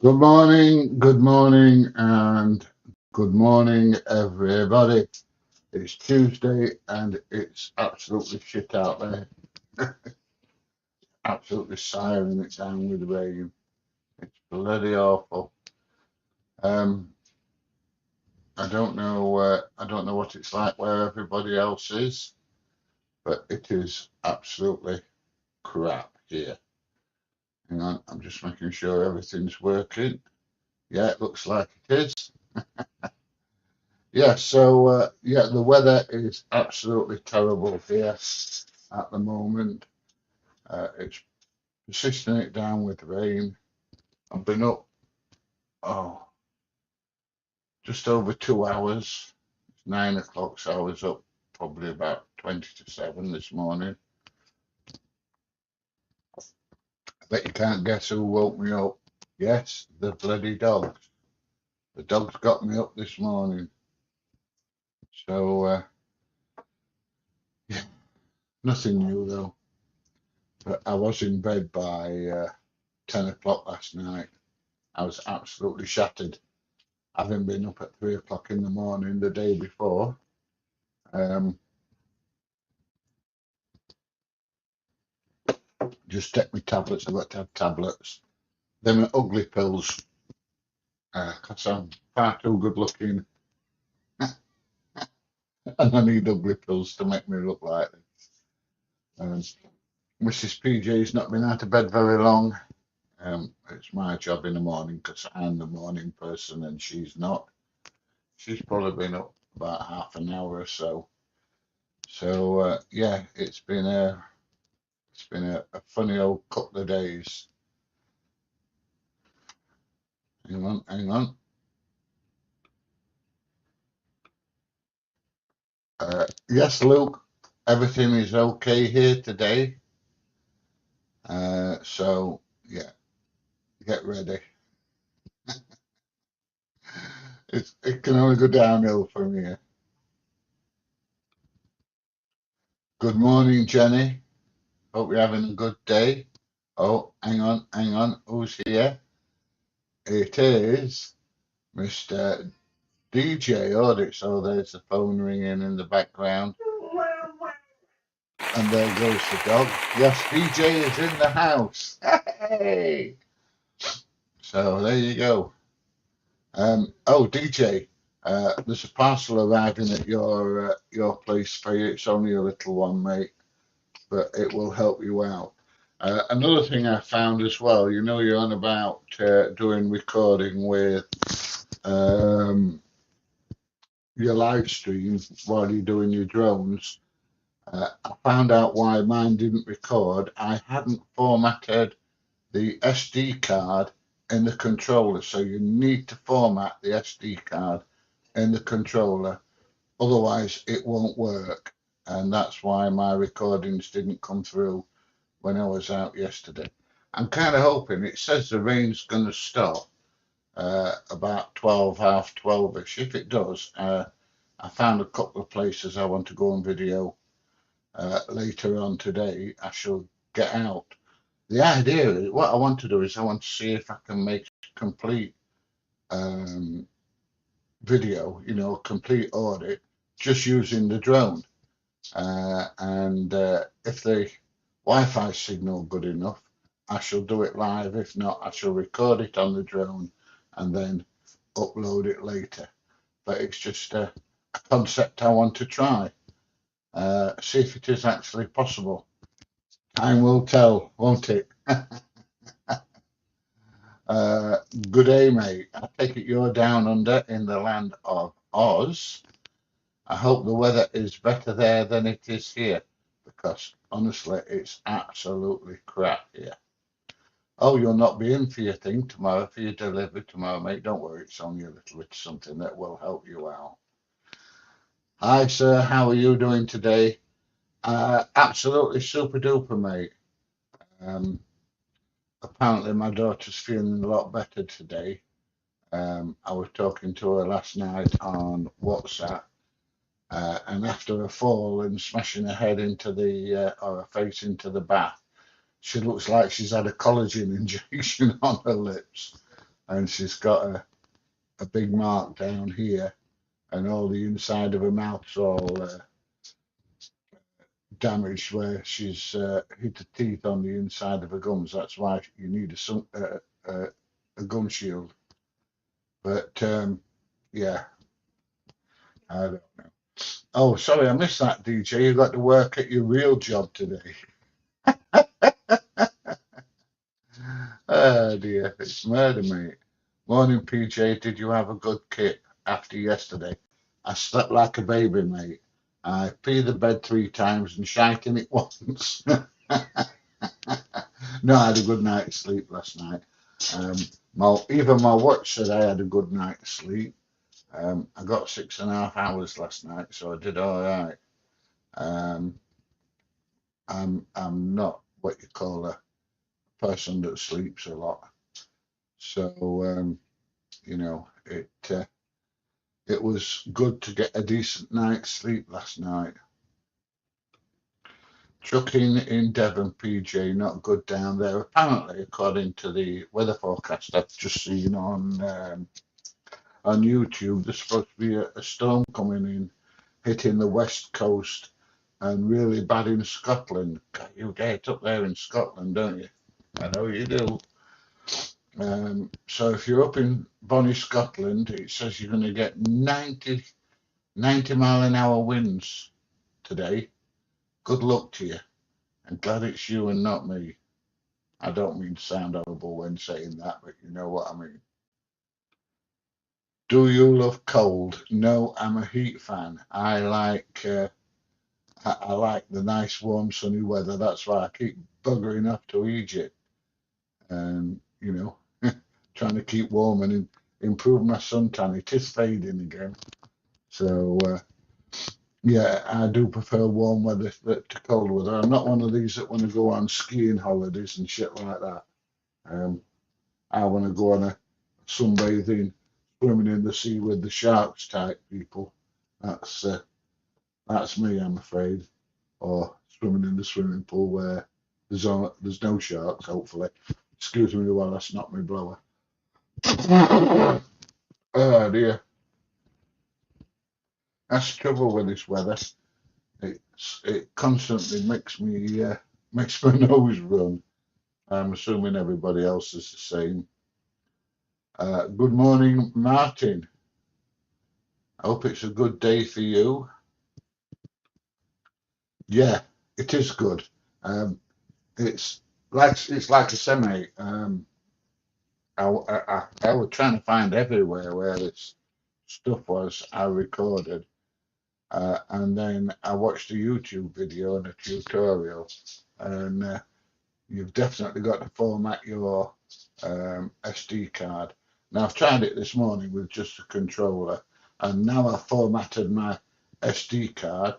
Good morning, and good morning, everybody. It's Tuesday, and it's absolutely shit out there. Absolutely siren it down with rain. It's bloody awful. Um, I don't know what it's like where everybody else is, but it is absolutely crap here. Hang on, I'm just making sure everything's working. Yeah, it looks like it is. Yeah, the weather is absolutely terrible here at the moment. It's persisting it down with rain. I've been up, oh, just over 2 hours. It's 9 o'clock, so I was up probably about 20 to 7 this morning. I bet you can't guess who woke me up. Yes, the bloody dogs. The dogs got me up this morning. So, yeah, nothing new though. But I was in bed by 10 o'clock last night. I was absolutely shattered, having been up at 3 o'clock in the morning the day before. Um, just take my tablets. I've got to have tablets. Them are ugly pills, because I'm far too good looking, and I need ugly pills to make me look like this. Mrs. PJ's not been out of bed very long. It's my job in the morning because I'm the morning person and she's not. She's probably been up about half an hour or so. So yeah, it's been a funny old couple of days. Hang on, hang on. Yes, Luke, everything is okay here today. So yeah, get ready. It can only go downhill from here. Good morning, Jenny. Hope you're having a good day. Oh, hang on. Who's here? It is Mr. DJ Audit. So there's the phone ringing in the background. And there goes the dog. Yes, DJ is in the house. Hey! So there you go. Oh, DJ, there's a parcel arriving at your place for you. It's only a little one, mate, but it will help you out. Another thing I found as well, you're on about doing recording with um, your live stream while you're doing your drones. I found out why mine didn't record. I hadn't formatted the SD card in the controller. So you need to format the SD card in the controller, otherwise it won't work. And that's why my recordings didn't come through when I was out yesterday. I'm kind of hoping, it says the rain's going to stop about 12, half 12ish. If it does, I found a couple of places I want to go on video later on today. I shall get out. The idea is, what I want to do is I want to see if I can make complete um, video, complete audit, just using the drone. And if the Wi-Fi signal good enough, I shall do it live. If not, I shall record it on the drone and then upload it later. But it's just a concept I want to try. See if it is actually possible. Time will tell, won't it? Good day, mate. I take it you're down under in the land of Oz. I hope the weather is better there than it is here, because honestly, it's absolutely crap here. Oh, you'll not be in for your thing tomorrow, for your delivery tomorrow, mate. Don't worry, it's only a little bit something that will help you out. Hi, sir. How are you doing today? Absolutely super duper, mate. Um, Apparently, my daughter's feeling a lot better today. I was talking to her last night on WhatsApp, and after a fall and smashing her head into or her face into the bath, she looks like she's had a collagen injection on her lips. and she's got a big mark down here, and all the inside of her mouth's all damaged where she's hit the teeth on the inside of her gums. That's why you need a gum shield. But yeah, I don't know. Oh, sorry, I missed that, DJ. You got to work at your real job today. Oh dear, it's murder, mate. Morning, PJ. Did you have a good kip after yesterday? I slept like a baby, mate. I peed the bed 3 times and shite in it once. No, I had a good night's sleep last night. Um, even my watch said I had a good night's sleep. I got 6.5 hours last night, so I did all right. Um, I'm not what you call a person that sleeps a lot, so you know it was good to get a decent night's sleep last night. Trucking in Devon, PJ, not good down there. Apparently, according to the weather forecast I've just seen on YouTube, there's supposed to be a storm coming in, hitting the west coast, and really bad in Scotland. God, you get up there in Scotland, don't you? I know you do. So if you're up in Bonnie, Scotland, it says you're going to get 90 mile an hour winds today. Good luck to you. I'm glad it's you and not me. I don't mean to sound horrible when saying that, but you know what I mean. Do you love cold? No, I'm a heat fan. I like the nice warm sunny weather. That's why I keep buggering up to Egypt and trying to keep warm and improve my suntan. It is fading again. So yeah, I do prefer warm weather to cold weather. I'm not one of these that want to go on skiing holidays and shit like that. Um, I want to go on a sunbathing, swimming in the sea with the sharks type people. That's me, I'm afraid. Or swimming in the swimming pool where there's no sharks, hopefully. Excuse me while I snot my blower. Oh dear. That's the trouble with this weather. It constantly makes my nose run. I'm assuming everybody else is the same. Good morning, Martin. I hope it's a good day for you. Yeah, it is good. Um, it's like a semi. I was trying to find everywhere where this stuff was I recorded, and then I watched a YouTube video and a tutorial, and you've definitely got to format your SD card. Now I've tried it this morning with just a controller, and now I've formatted my SD card.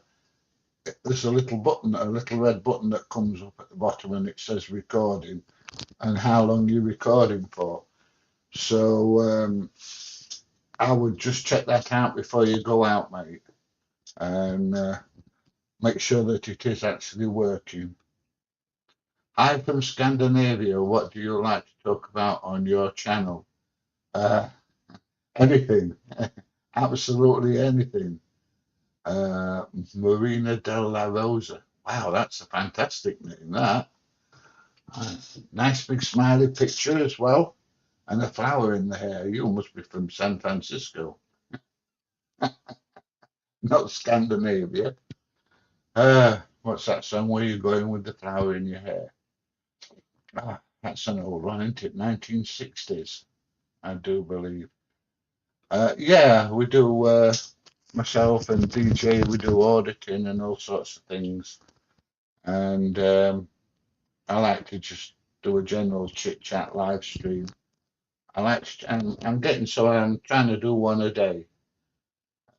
There's a little button, a little red button that comes up at the bottom, and it says recording and how long you're recording for. So I would just check that out before you go out, mate, and make sure that it is actually working. Hi from Scandinavia. What do you like to talk about on your channel? Uh, Anything, absolutely anything. Marina della Rosa. Wow, that's a fantastic name, that. Nice big smiley picture as well, and a flower in the hair. You must be from San Francisco, not Scandinavia. What's that song? Where you going with the flower in your hair? That's an old one, isn't it? 1960s, I do believe. Yeah, we do. Myself and DJ, we do auditing and all sorts of things. And I like to just do a general chit chat live stream. I'm getting so I'm trying to do one a day.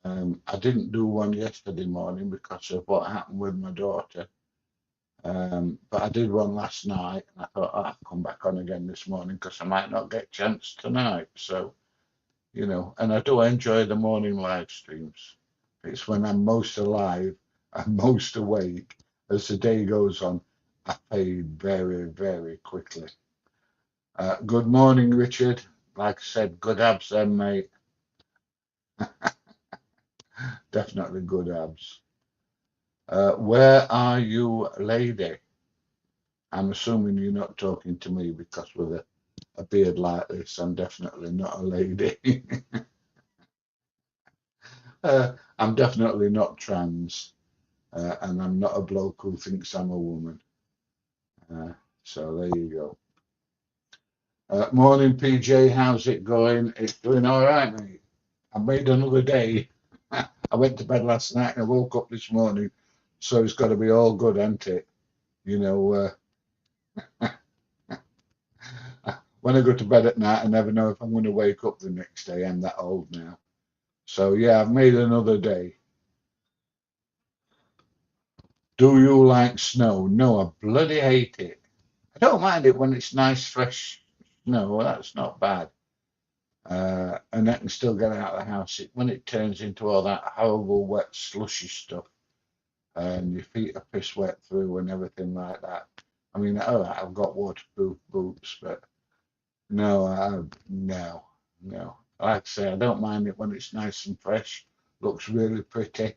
I didn't do one yesterday morning because of what happened with my daughter. But I did one last night, and I thought, I'll come back on again this morning because I might not get a chance tonight. So, and I do enjoy the morning live streams. It's when I'm most alive and most awake. As the day goes on, I fade very, very quickly. Good morning, Richard. like I said, good abs then, mate. Definitely good abs. Where are you, lady? I'm assuming you're not talking to me because with a beard like this, I'm definitely not a lady. I'm definitely not trans, and I'm not a bloke who thinks I'm a woman. Uh, so there you go. Morning, PJ. How's it going? It's doing all right, mate. I made another day. I went to bed last night and I woke up this morning, so it's got to be all good, hasn't it? You know, when I go to bed at night, I never know if I'm going to wake up the next day. I'm that old now. So yeah, I've made another day. Do you like snow? No, I bloody hate it. I don't mind it when it's nice, fresh snow. Well, that's not bad. And I can still get out of the house. When it turns into all that horrible, wet, slushy stuff, and your feet are piss wet through and everything like that. I mean, all right, I've got waterproof boots, but no, no. Like I say, I don't mind it when it's nice and fresh, looks really pretty.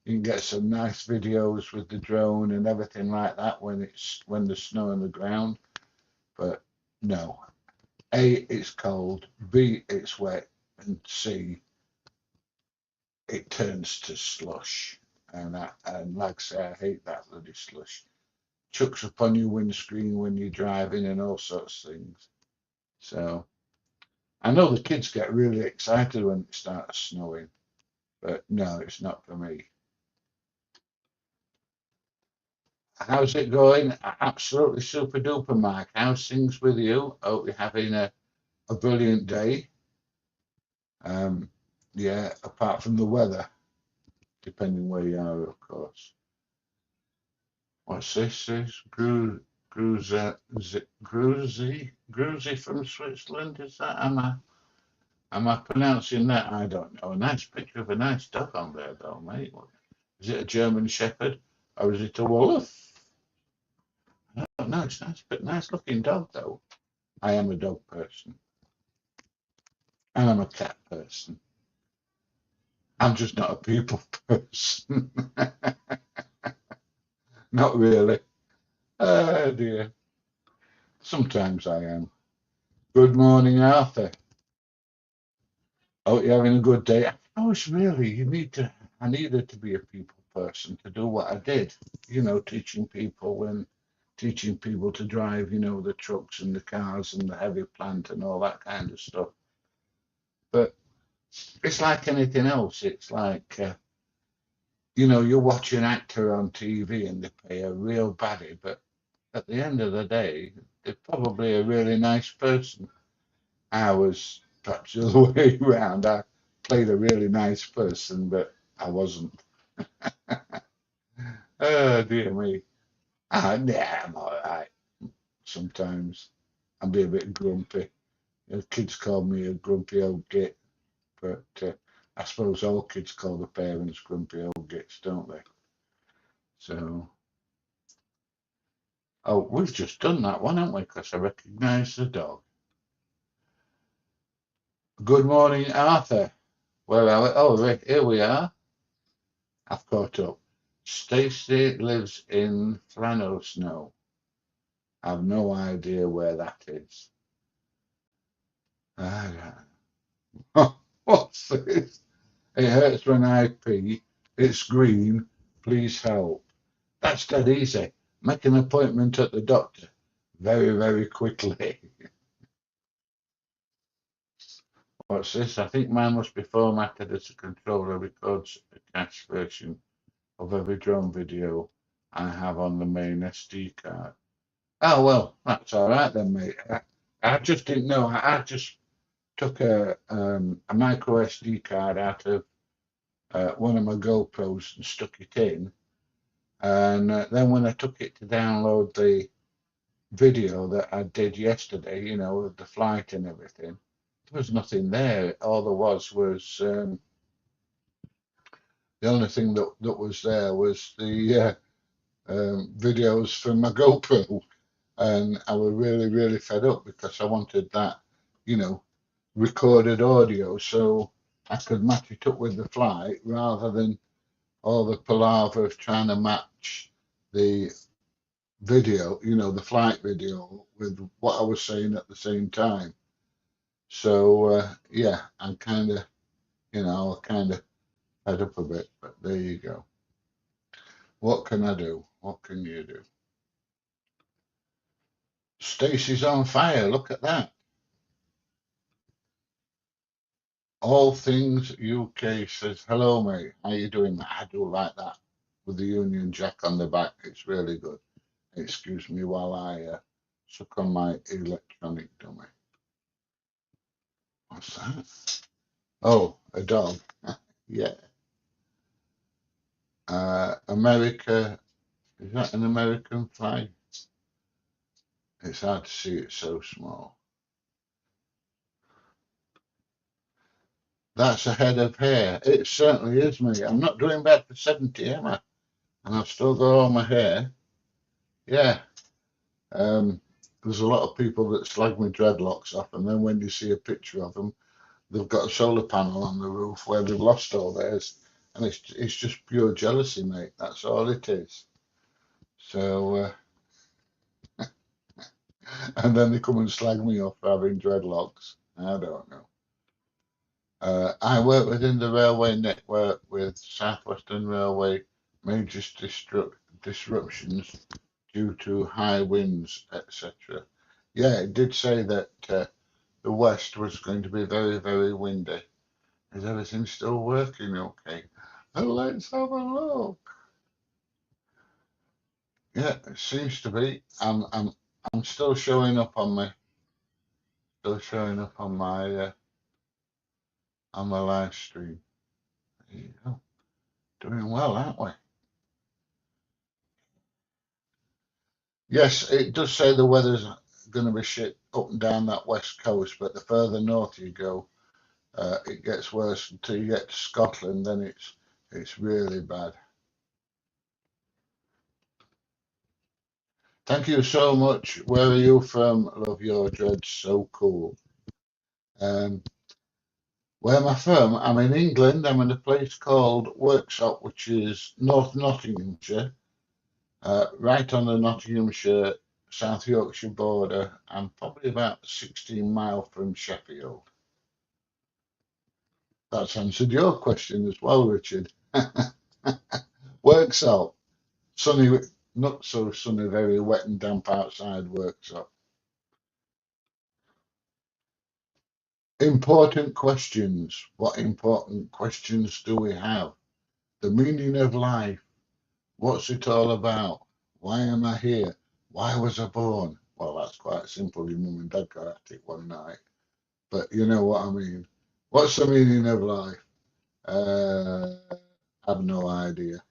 You can get some nice videos with the drone and everything like that when there's snow on the ground. But no, A, it's cold, B, it's wet, and C, it turns to slush. And like I say, I hate that bloody slush. Chucks up on your windscreen when you're driving and all sorts of things. So I know the kids get really excited when it starts snowing, but no, it's not for me. How's it going? Absolutely super duper, Mike. How's things with you? Hope you're having a brilliant day. Um, yeah, apart from the weather, depending where you are, of course. What's this? This Gruzy from Switzerland? Is that? Am I pronouncing that? I don't know. A nice picture of a nice dog on there, though, mate. Is it a German Shepherd or is it a Wolof? I don't know. It's nice, but nice looking dog, though. I am a dog person and I'm a cat person. I'm just not a people person. Not really. Oh dear. Sometimes I am. Good morning, Arthur. Oh, you're having a good day. I was really, I needed to be a people person to do what I did, teaching people to drive, the trucks and the cars and the heavy plant and all that kind of stuff. But it's like anything else. It's like, you watch an actor on TV and they play a real baddie, but at the end of the day, they're probably a really nice person. I was perhaps the other way around. I played a really nice person, but I wasn't. Oh, dear me. Yeah, I'm all right. Sometimes I'll be a bit grumpy. The kids call me a grumpy old git, but I suppose all kids call the parents grumpy old gits, don't they? So, oh, we've just done that one, haven't we? Because I recognise the dog. Good morning, Arthur. Where are we? Oh, right, here we are. I've caught up. Stacey lives in Flannelsnow. I've no idea where that is. Ah, what's this? It hurts when I pee. It's green. Please help. That's dead easy. Make an appointment at the doctor very, very quickly. What's this? I think mine must be formatted as a controller records a cache version of every drone video I have on the main SD card. Oh, well, that's all right then, mate. I just didn't know. I just took a micro SD card out of one of my GoPros and stuck it in. And then when I took it to download the video that I did yesterday, of the flight and everything, there was nothing there. All there was the only thing that was there was the videos from my GoPro. And I was really, really fed up because I wanted that, you know, recorded audio, so I could match it up with the flight rather than all the palaver of trying to match the video, the flight video with what I was saying at the same time. So yeah, I'm kind of, fed up a bit, but there you go. What can I do? What can you do? Stacey's on fire. Look at that. All Things UK says, hello, mate. How you doing? I do like that with the Union Jack on the back. It's really good. Excuse me while I suck on my electronic dummy. What's that? Oh, a dog. Yeah. America. Is that an American flag? It's hard to see. It's so small. That's a head of hair. It certainly is, mate. I'm not doing bad for 70, am I? And I've still got all my hair. Yeah. There's a lot of people that slag my dreadlocks off, and then when you see a picture of them, they've got a solar panel on the roof where they've lost all theirs, and it's just pure jealousy, mate. That's all it is. So, and then they come and slag me off for having dreadlocks. I don't know. I work within the railway network with Southwestern Railway major disruptions due to high winds, etc. Yeah, it did say that the west was going to be very, very windy. Is everything still working okay? Oh, let's have a look. Yeah, it seems to be. I'm still showing up on my live stream. There you go. Doing well, aren't we? Yes, it does say the weather's going to be shit up and down that west coast, but the further north you go, it gets worse until you get to Scotland. Then it's really bad. Thank you so much. Where are you from? Love your dreads. So cool. Um, where am I from? I'm in England. I'm in a place called Worksop, which is North Nottinghamshire, right on the Nottinghamshire South Yorkshire border. I'm probably about 16 miles from Sheffield. That's answered your question as well, Richard. Worksop, sunny, not so sunny, very wet and damp outside Worksop. Important questions. What important questions do we have? The meaning of life. What's it all about? Why am I here? Why was I born? Well, that's quite simple. Your mum and dad got at it one night. But you know what I mean. What's the meaning of life? I've no idea.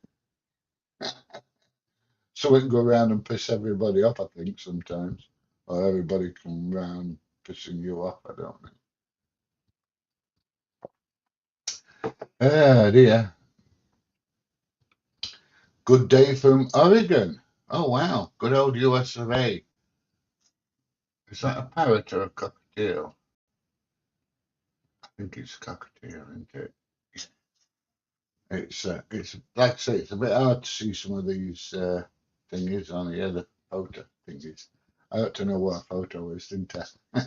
So we can go around and piss everybody off, I think, sometimes. Or everybody come round pissing you off, I don't know. Ah, dear. Good day from Oregon. Oh, wow. Good old US of A. Is that a parrot or a cockatiel? I think it's a cockatiel, isn't it? It's like I say, it's a bit hard to see some of these thingies on here, the photo thingies. I ought to know what a photo is, didn't I?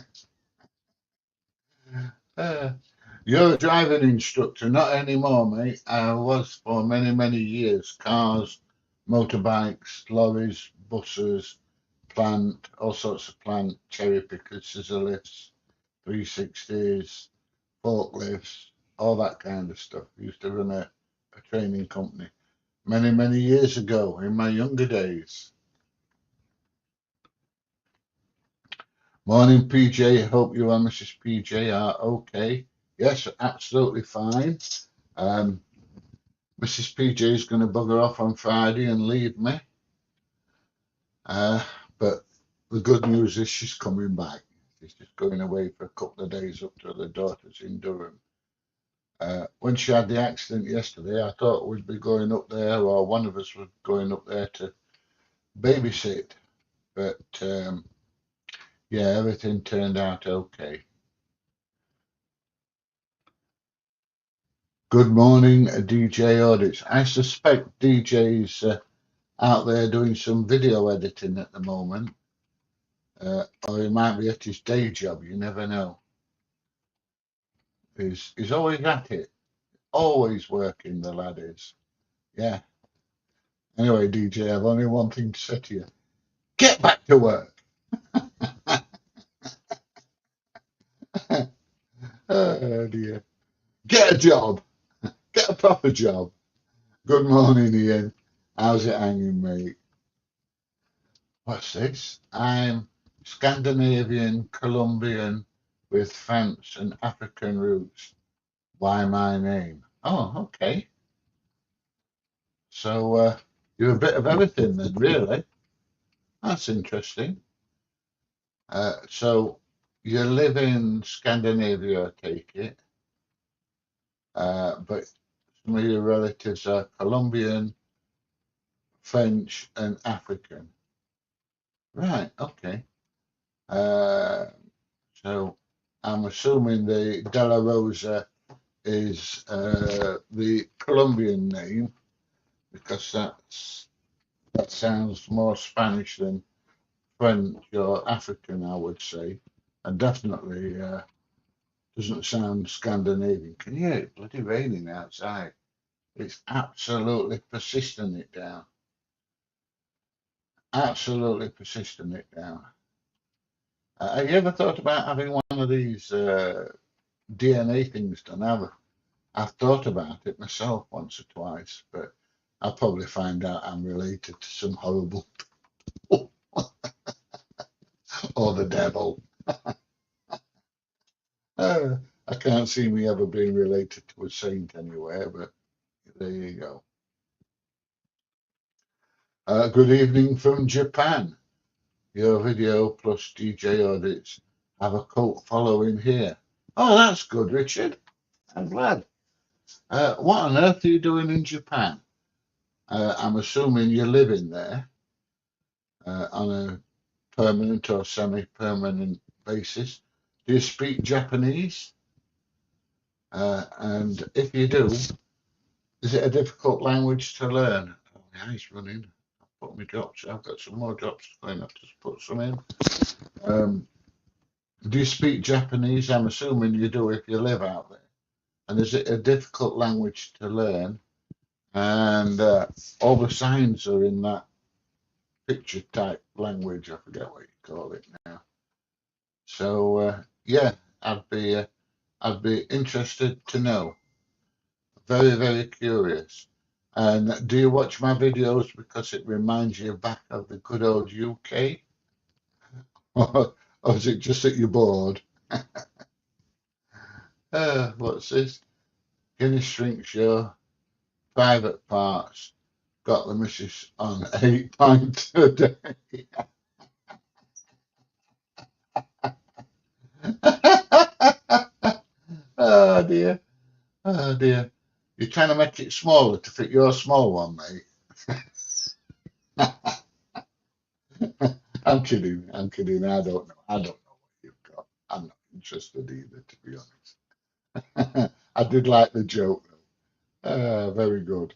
Uh, you're a driving instructor, not anymore, mate. I was for many, many years. Cars, motorbikes, lorries, buses, plant, all sorts of plant, cherry pickers, scissor lifts, 360s, forklifts, all that kind of stuff. I used to run a training company many, many years ago in my younger days. Morning, PJ. Hope you and Mrs. PJ are okay. Yes, absolutely fine. Mrs. PJ is going to bugger off on Friday and leave me. But the good news is she's coming back. She's just going away for a couple of days up to her daughter's in Durham. When she had the accident yesterday, I thought we'd be going up there, or one of us was going up there to babysit. But yeah, everything turned out okay. Good morning, DJ Audits. I suspect DJ's out there doing some video editing at the moment, or he might be at his day job. You never know. He's always at it, always working. The lad is. Yeah. Anyway, DJ, I've only one thing to say to you: get back to work. Oh dear. Get a job. Get a proper job. Good morning, Ian. How's it hanging, mate? What's this? I'm Scandinavian, Colombian with France and African roots. Why my name? Oh, okay. So you're a bit of everything then, really. That's interesting. So you live in Scandinavia, I take it, but some of your relatives are Colombian, French, and African. Right, okay. Uh, so I'm assuming the De La Rosa is the Colombian name because that sounds more Spanish than French or African, I would say, and definitely doesn't sound Scandinavian. Can you hear it bloody raining outside? It's absolutely persisting it down. Absolutely persisting it down. Have you ever thought about having one of these DNA things done? I've thought about it myself once or twice, but I'll probably find out I'm related to some horrible or the devil. I can't see me ever being related to a saint anywhere, but there you go. Good evening from Japan. Your video plus DJ audits have a cult following here. Oh, that's good, Richard. I'm glad. What on earth are you doing in Japan? I'm assuming you're living there on a permanent or semi-permanent basis. Do you speak Japanese? And if you do, is it a difficult language to learn? Oh, yeah, he's running. I've put my drops. I've got some more drops going. I've just put some in. Do you speak Japanese? I'm assuming you do if you live out there. And is it a difficult language to learn? And all the signs are in that picture type language. I forget what you call it now. So yeah, I'd be interested to know. Very, very curious. And do you watch my videos because it reminds you back of the good old UK? Or is it just that you're bored? What's this? Guinness Shrink Show, private parts. Got the missus on 8 pints a day. Oh dear. Oh dear. You're trying to make it smaller to fit your small one, mate. I'm kidding. I'm kidding. I don't know. I don't know what you've got. I'm not interested either, to be honest. I did like the joke though. Very good.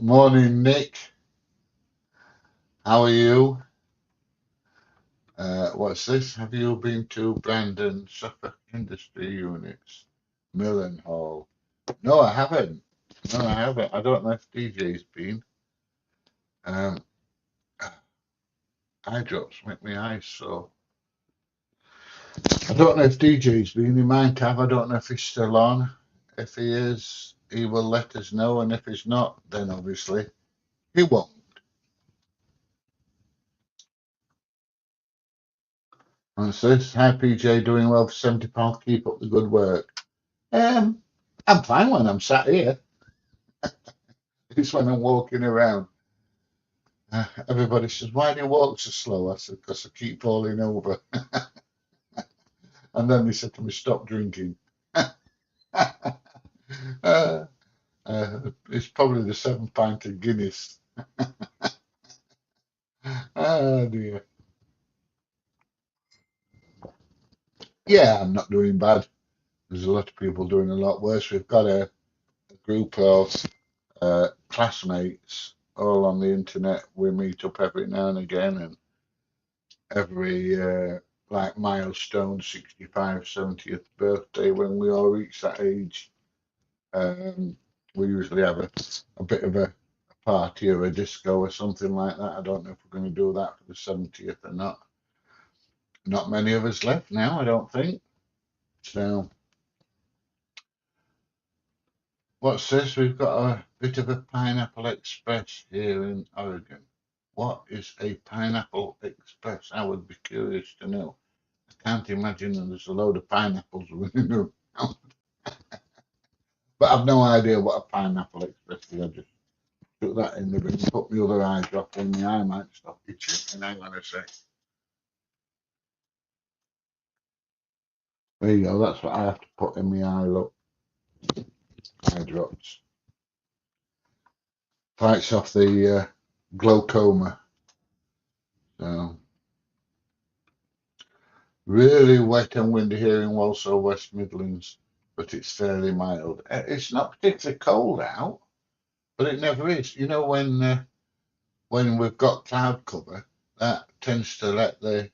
Morning, Nick. How are you? What's this? Have you been to Brandon Suffolk Industry Units, Millenhall? No, I haven't. No, I haven't. I don't know if DJ's been. Um, eye drops make me eyes so. I don't know if DJ's been. He might have. I don't know if he's still on. If he is, he will let us know. And if he's not, then obviously he won't. What's this? Hi, PJ. Doing well for £70. Keep up the good work. Um, I'm fine when I'm sat here. It's when I'm walking around. Everybody says, "Why do you walk so slow?" I said, "Because I keep falling over." And then they said to me, "Stop drinking." uh, it's probably the 7 pint of Guinness. Oh dear. Yeah, I'm not doing bad. There's a lot of people doing a lot worse. We've got a group of classmates all on the internet. We meet up every now and again, and every like milestone, 65, 70th birthday, when we all reach that age, we usually have a bit of a party or a disco or something like that. I don't know if we're going to do that for the 70th or not. Not many of us left now, I don't think. So, what's this? We've got a bit of a Pineapple Express here in Oregon. What is a Pineapple Express? I would be curious to know. I can't imagine that there's a load of pineapples running around. But I've no idea what a Pineapple Express is. I just took that in the bin, put my other eye drop in, my eye might stop itching. Hang on a sec. There you go, that's what I have to put in my eye, look. Eye drops. Fights off the glaucoma. So, really wet and windy here in Walsall, West Midlands, but it's fairly mild. It's not particularly cold out, but it never is. You know, when we've got cloud cover, that tends to let the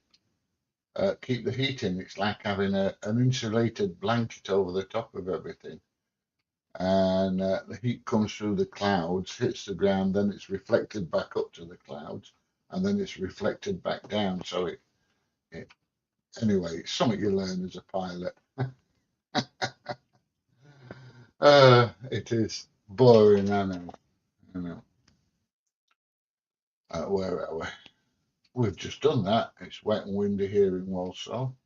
keep the heat in. It's like having an insulated blanket over the top of everything. And the heat comes through the clouds, hits the ground, then it's reflected back up to the clouds, and then it's reflected back down. So it anyway, it's something you learn as a pilot. It is boring, I know. I know. Where are we? We've just done that. It's wet and windy here in Walsall.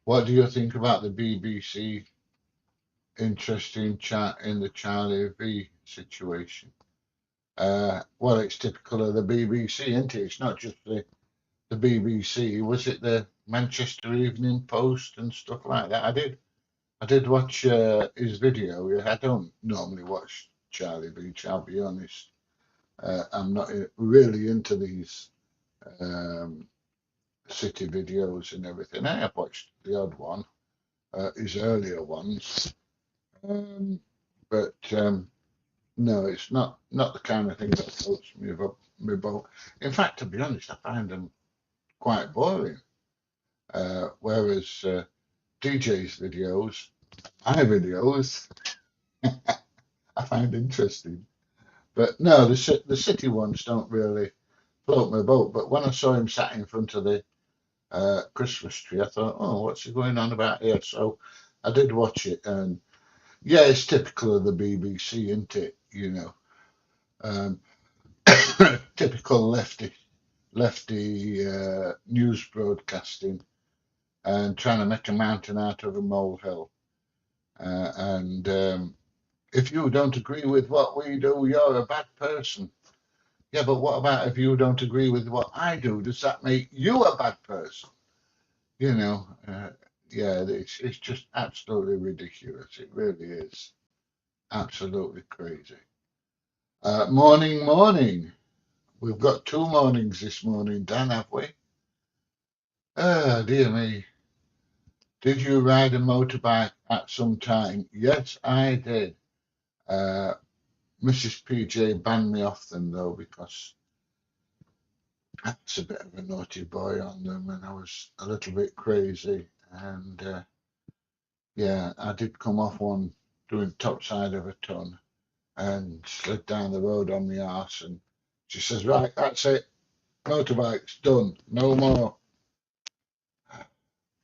What do you think about the BBC interesting chat in the Charlie V situation? Well, it's typical of the BBC, isn't it? It's not just the BBC. Was it the Manchester Evening Post and stuff like that? I did watch his video. Yeah, I don't normally watch Charlie Beach, I'll be honest. I'm not really into these um, city videos and everything. I have watched the odd one, his earlier ones, um, but no, it's not the kind of thing that floats me boat. In fact, to be honest, I find them quite boring. Whereas DJ's videos, my videos, I find interesting. But no, the city ones don't really float my boat. But when I saw him sat in front of the Christmas tree, I thought, oh, what's he going on about here? So I did watch it, and yeah, it's typical of the BBC, isn't it? You know, um, typical lefty news broadcasting and trying to make a mountain out of a molehill. And if you don't agree with what we do, you're a bad person. Yeah, but what about if you don't agree with what I do? Does that make you a bad person? You know, yeah, it's just absolutely ridiculous. It really is absolutely crazy. Morning, morning. We've got two mornings this morning, Dan, have we? Ah, dear me. Did you ride a motorbike at some time? Yes, I did. Uh, Mrs. PJ banned me off them though because I was a bit of a naughty boy on them and I was a little bit crazy. And yeah, I did come off one doing top side of a ton and slid down the road on my arse. And she says, right, that's it. Motorbike's done. No more.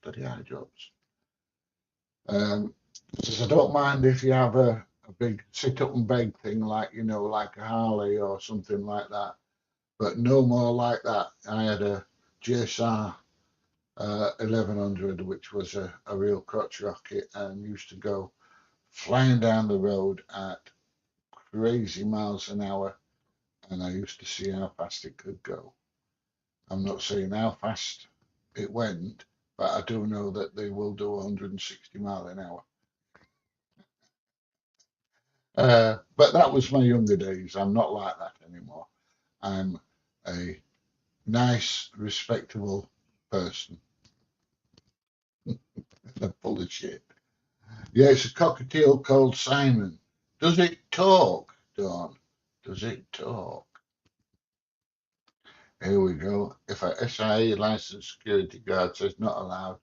Bloody eye drops. Um, says, I don't mind if you have a big sit up and beg thing like, you know, like a Harley or something like that, but no more like that. I had a GSR 1100, which was a real crotch rocket and used to go flying down the road at crazy miles an hour. And I used to see how fast it could go. I'm not saying how fast it went, but I do know that they will do 160 mile an hour. But that was my younger days. I'm not like that anymore. I'm a nice, respectable person. They're full of shit. Yeah, it's a cockatiel called Simon. Does it talk, Dawn? Does it talk? Here we go. If a SIA licensed security guard says not allowed,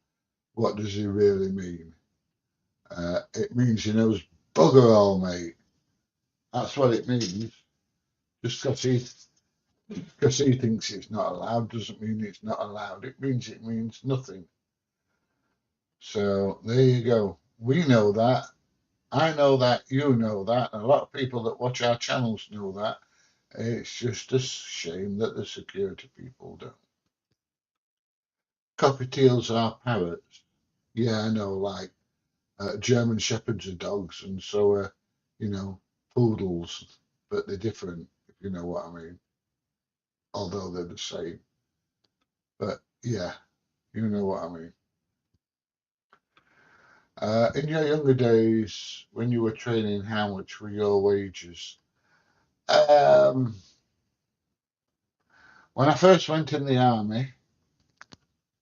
what does he really mean? It means he knows bugger all, mate. That's what it means. Just because he thinks it's not allowed doesn't mean it's not allowed. It means nothing. So there you go. We know that. I know that. You know that. And a lot of people that watch our channels know that. It's just a shame that the security people don't. Cockatiels are parrots. Yeah, I know. Like German shepherds are dogs, and so are, you know, poodles, but they're different. If you know what I mean. Although they're the same. But yeah, you know what I mean. In your younger days, when you were training, how much were your wages? Um, when I first went in the army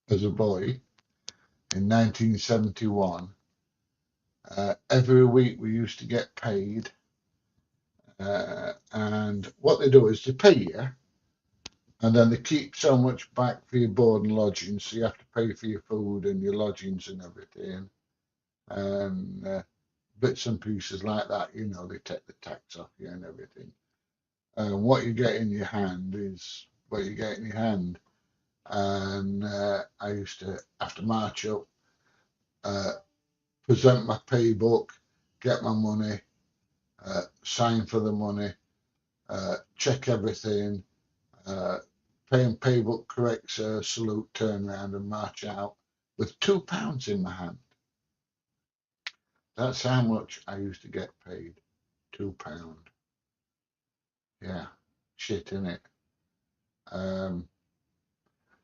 as a boy in 1971, every week we used to get paid. And what they do is they pay you, and then they keep so much back for your board and lodging, so you have to pay for your food and your lodgings and everything. And bits and pieces like that, you know, they take the tax off you and everything. And what you get in your hand is what you get in your hand. And I used to have to march up, uh, present my pay book, get my money, sign for the money, check everything, uh, pay and pay book correct, sir, salute, turn around and march out with £2 in my hand. That's how much I used to get paid. £2. Yeah, shit, innit? Um,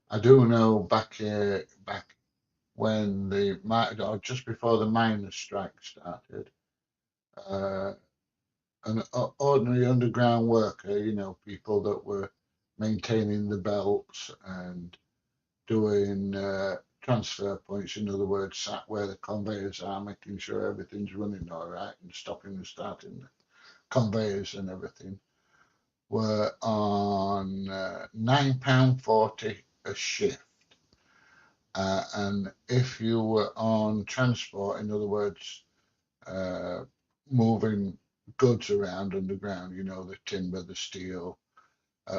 I do know back when or just before the miners' strike started, uh, an ordinary underground worker, you know, people that were maintaining the belts and doing transfer points, in other words, sat where the conveyors are, making sure everything's running all right and stopping and starting the conveyors and everything, were on £9.40 a shift. And if you were on transport, in other words, uh, moving goods around underground, you know, the timber, the steel,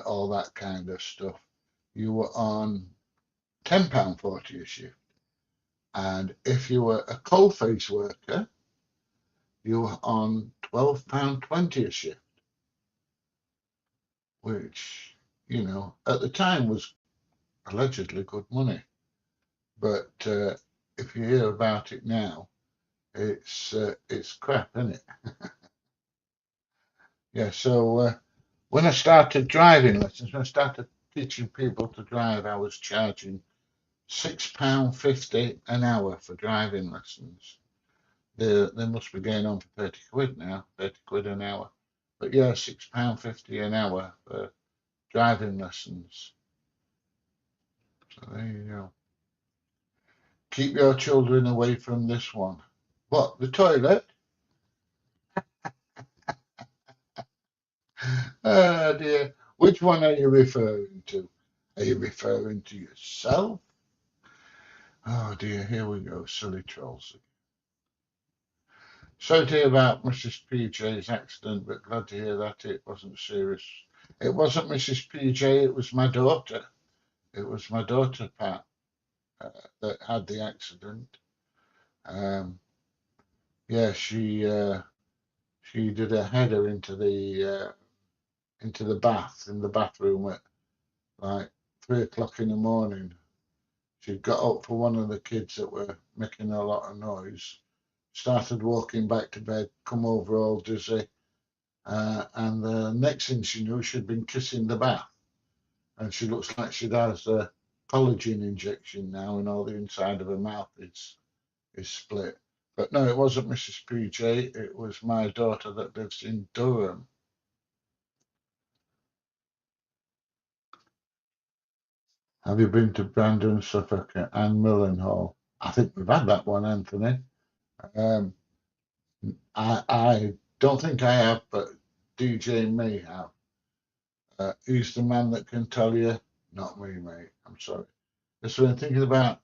all that kind of stuff, you were on £10.40 a shift. And if you were a coalface worker, you were on £12.20 a shift, which, you know, at the time was allegedly good money. But if you hear about it now, it's crap, isn't it? Yeah. So when I started driving lessons, when I started teaching people to drive, I was charging £6.50 an hour for driving lessons. They must be going on for 30 quid now, 30 quid an hour. But yeah, £6.50 an hour for driving lessons. So there you go. Keep your children away from this one. What, the toilet? Oh dear. Which one are you referring to? Are you referring to yourself? Oh dear, here we go, silly trolls. Sorry to hear about Mrs. PJ's accident, but glad to hear that it wasn't serious. It wasn't Mrs. PJ, it was my daughter. It was my daughter, Pat, uh, that had the accident. Um, yeah, she did a header into the bath in the bathroom at like 3 o'clock in the morning. She got up for one of the kids that were making a lot of noise, started walking back to bed, come over all dizzy, and the next thing she knew, she'd been kissing the bath, and she looks like she'd had a collagen injection now, and all the inside of her mouth is split. But no, it wasn't Mrs. PJ. It was my daughter that lives in Durham. Have you been to Brandon, Suffolk, and Millenhall? I think we've had that one, Anthony. Um, I don't think I have, but DJ may have. He's the man that can tell you, not me, mate. I'm sorry. Just when thinking about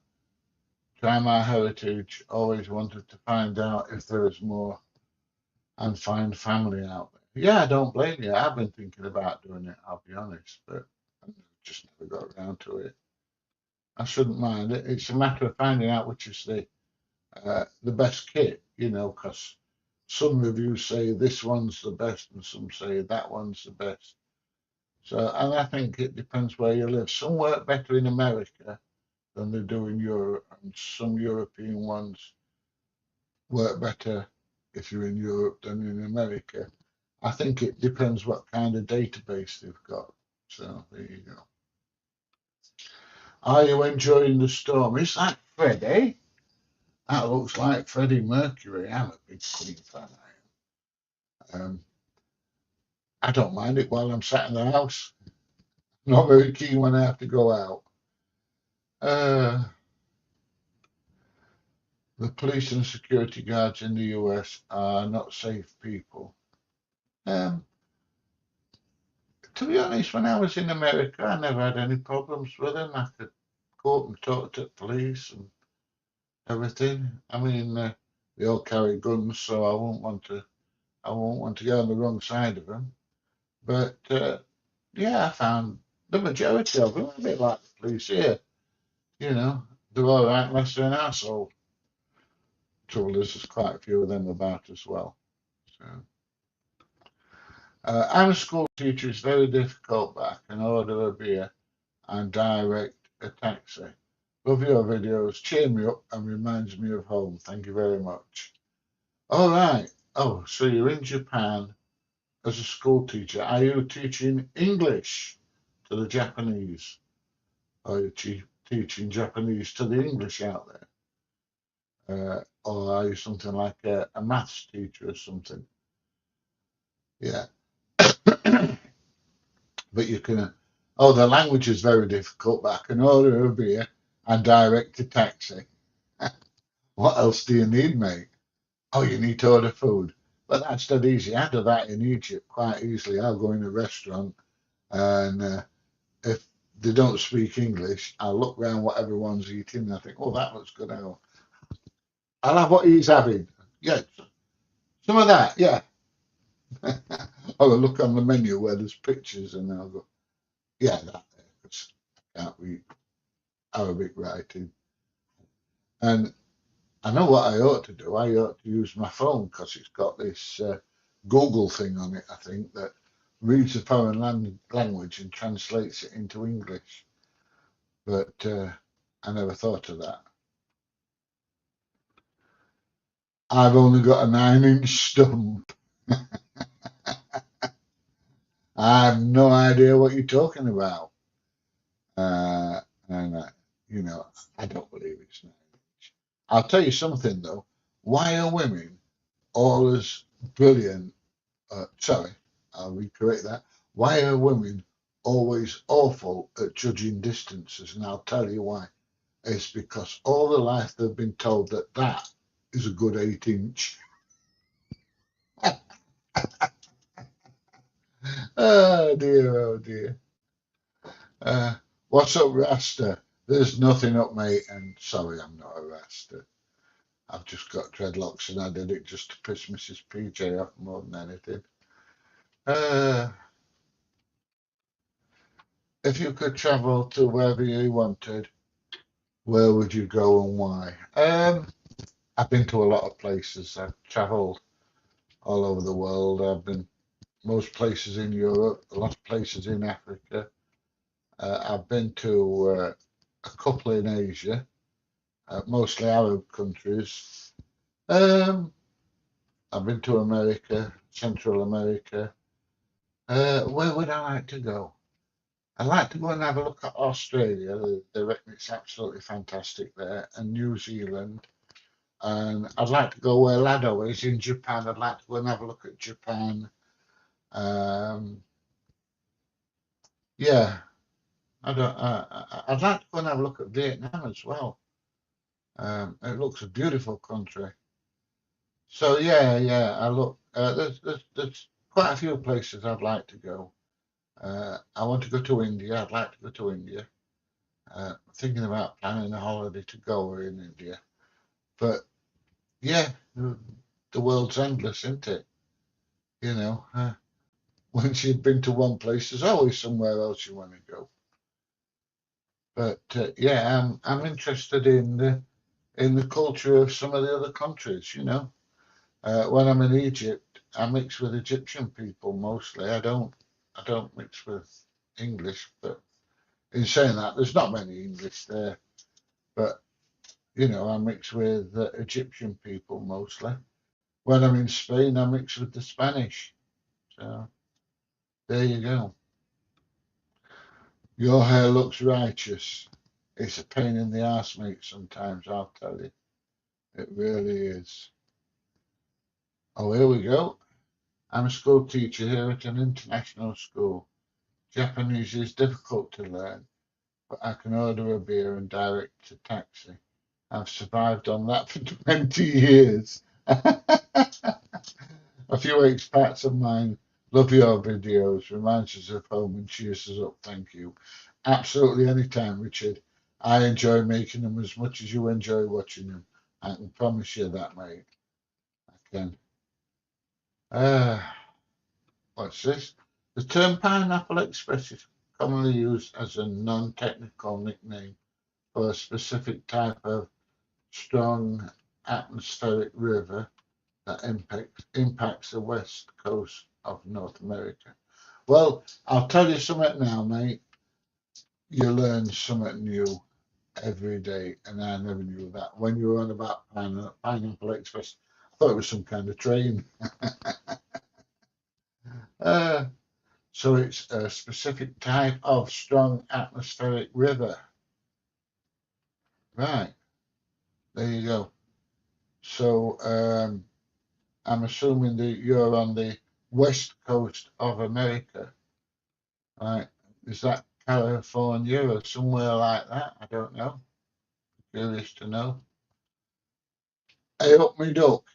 trying my heritage, always wanted to find out if there is more and find family out there. Yeah, I don't blame you. I've been thinking about doing it, I'll be honest, but I just never got around to it. I shouldn't mind it. It's a matter of finding out which is the best kit, because some reviews say this one's the best and some say that one's the best. So, and I think it depends where you live. Some work better in America than they do in Europe, and some European ones work better if you're in Europe than in America. I think it depends what kind of database they've got. So there you go. Are you enjoying the storm? Is that Freddie? That looks like Freddie Mercury. I'm a big Queen fan. I don't mind it while I'm sat in the house. Not very keen when I have to go out. Uh, the police and security guards in the US are not safe people. Um, to be honest, when I was in America, I never had any problems with them. I could go up and talk to the police and everything. I mean, they all carry guns, so I won't want to. I won't want to go on the wrong side of them. But yeah, I found the majority of them a bit like the police here. You know, they're all right unless they're an asshole. Trouble is, there's quite a few of them about as well. So, I'm a school teacher. It's very difficult, but I can order a beer and direct a taxi. Love your videos. Cheer me up and reminds me of home. Thank you very much. All right. Oh, so you're in Japan as a school teacher. Are you teaching English to the Japanese? Or are you teaching Japanese to the English out there? Or are you something like a maths teacher or something? Yeah. But you can, oh, the language is very difficult, but I can order a beer and direct a taxi. What else do you need, mate? Oh, you need to order food. But that's dead easy. I do that in Egypt quite easily. I'll go in a restaurant and if they don't speak English, I'll look around what everyone's eating and I think, oh, that looks good. I'll have what he's having. Yeah, some of that, yeah. I'll look on the menu where there's pictures and I'll go, yeah, that there, 'cause I can't read Arabic writing. And I know what I ought to do. I ought to use my phone because it's got this Google thing on it, I think, that reads a foreign language and translates it into English. But I never thought of that. I've only got a 9-inch stump. I have no idea what you're talking about. Uh, and, I don't believe it's 9 inch. I'll tell you something, though. Why are women always brilliant? Sorry, I'll recorrect that. Why are women always awful at judging distances? And I'll tell you why. It's because all their life they've been told that that is a good 8 inch. Oh dear, oh dear. Uh, what's up, Rasta? There's nothing up, mate. And sorry, I'm not a Rasta. I've just got dreadlocks and I did it just to piss Mrs. PJ off more than anything. Uh, if you could travel to wherever you wanted, where would you go and why? I've been to a lot of places. I've travelled all over the world. I've been most places in Europe, a lot of places in Africa. I've been to a couple in Asia, mostly Arab countries. Um, I've been to America, Central America. Where would I like to go? I'd like to go and have a look at Australia. They reckon it's absolutely fantastic there, and New Zealand. And I'd like to go where Lado is in Japan. I'd like to go and have a look at Japan. Um, yeah, I'd like to go and have a look at Vietnam as well. It looks a beautiful country. So yeah, I look. There's quite a few places I'd like to go. I want to go to India. I'd like to go to India. Thinking about planning a holiday to go in India. But yeah, the world's endless, isn't it? You know, once you've been to one place, there's always somewhere else you want to go. But yeah, I'm interested in the culture of some of the other countries. You know, when I'm in Egypt, I mix with Egyptian people mostly. I don't mix with English. But in saying that, there's not many English there. But you know, I mix with Egyptian people mostly. When I'm in Spain, I mix with the Spanish. So there you go. Your hair looks righteous. It's a pain in the ass, mate, sometimes, I'll tell you. It really is. Oh, here we go. I'm a school teacher here at an international school. Japanese is difficult to learn, but I can order a beer and direct a taxi. I've survived on that for 20 years. A few expats of mine love your videos, reminds us of home and cheers us up. Thank you. Absolutely anytime, Richard. I enjoy making them as much as you enjoy watching them. I can promise you that, mate. I can. Uh, what's this? The term Pineapple Express is commonly used as a non-technical nickname for a specific type of strong atmospheric river that impacts the west coast of North America. Well, I'll tell you something now, mate. You learn something new every day, and I never knew that. When you were on about Pineapple Express, I thought it was some kind of train. Uh, so it's a specific type of strong atmospheric river. Right, there you go. So I'm assuming that you're on the west coast of America, right? Is that California or somewhere like that? I don't know. Curious to know. Hey up me duck.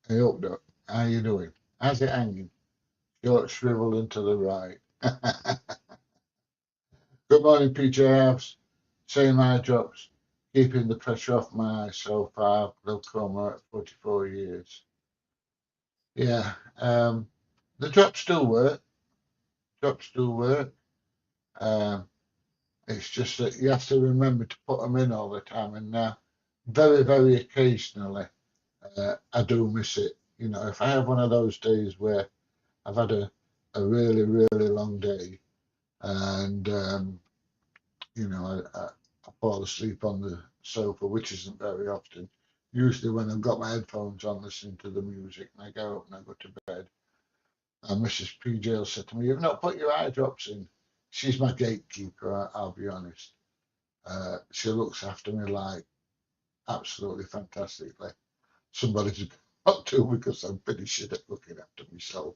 Hey up duck. How you doing? How's it hanging? Short shrivel and to the right. Good morning, PJ Abs. Same eye drops. Keeping the pressure off my eyes so far. Glaucoma at 44 years. Yeah. The drops still work. Drops still work. Um, it's just that you have to remember to put them in all the time. And very, very occasionally, I do miss it. You know, if I have one of those days where I've had a really, really long day and, you know, I fall asleep on the sofa, which isn't very often. Usually when I've got my headphones on listening to the music and I go up and I go to bed. And Mrs. PJ said to me, "You've not put your eye drops in." She's my gatekeeper, I'll be honest. She looks after me like absolutely fantastically. Somebody's got to because I'm pretty shit at looking after myself.